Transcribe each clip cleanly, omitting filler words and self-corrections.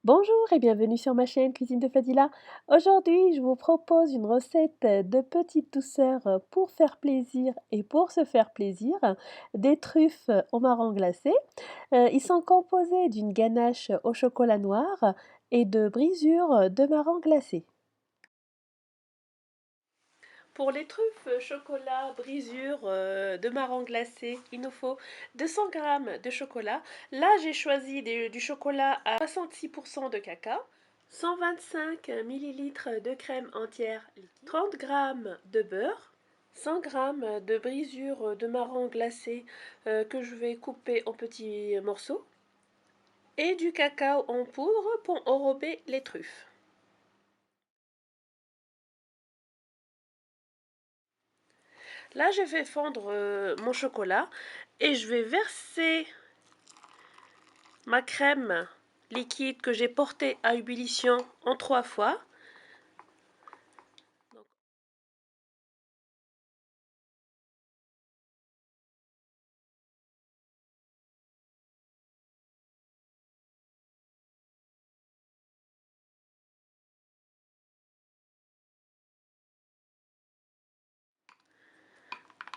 Bonjour et bienvenue sur ma chaîne Cuisine de Fadila. Aujourd'hui, je vous propose une recette de petite douceur pour faire plaisir et pour se faire plaisir, des truffes au marron glacé. Ils sont composés d'une ganache au chocolat noir et de brisures de marron glacé. Pour les truffes chocolat brisure de marron glacé, il nous faut 200 g de chocolat. Là, j'ai choisi du chocolat à 66% de cacao, 125 ml de crème entière liquide, 30 g de beurre, 100 g de brisure de marron glacé que je vais couper en petits morceaux, et du cacao en poudre pour enrober les truffes. Là, je vais fondre mon chocolat et je vais verser ma crème liquide que j'ai portée à ébullition en 3 fois.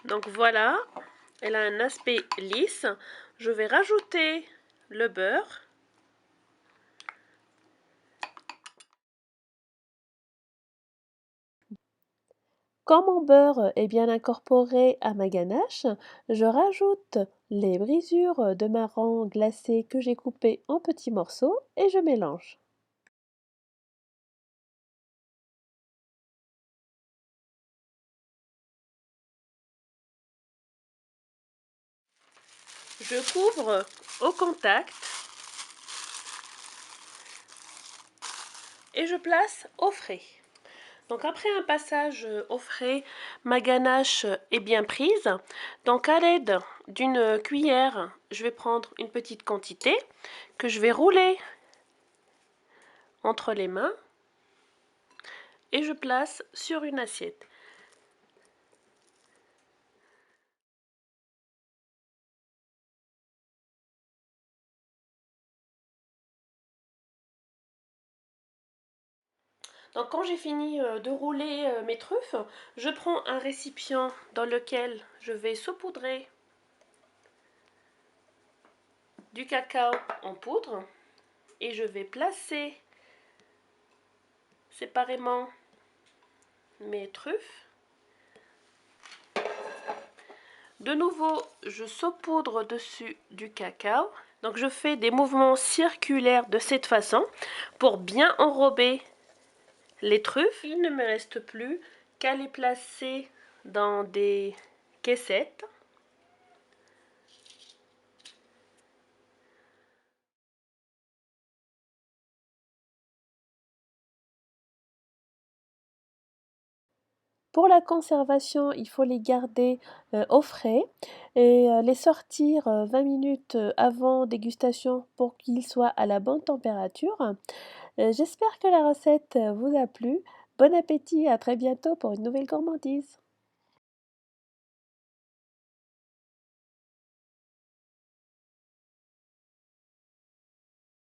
Donc voilà, elle a un aspect lisse. Je vais rajouter le beurre. Quand mon beurre est bien incorporé à ma ganache, je rajoute les brisures de marron glacé que j'ai coupées en petits morceaux et je mélange. Je couvre au contact et je place au frais. Donc après un passage au frais, ma ganache est bien prise. Donc à l'aide d'une cuillère, je vais prendre une petite quantité que je vais rouler entre les mains et je place sur une assiette. Donc quand j'ai fini de rouler mes truffes, je prends un récipient dans lequel je vais saupoudrer du cacao en poudre et je vais placer séparément mes truffes. De nouveau, je saupoudre dessus du cacao. Donc je fais des mouvements circulaires de cette façon pour bien enrober les truffes. Il ne me reste plus qu'à les placer dans des caissettes. Pour la conservation, il faut les garder au frais et les sortir 20 minutes avant dégustation pour qu'ils soient à la bonne température. J'espère que la recette vous a plu. Bon appétit, à très bientôt pour une nouvelle gourmandise.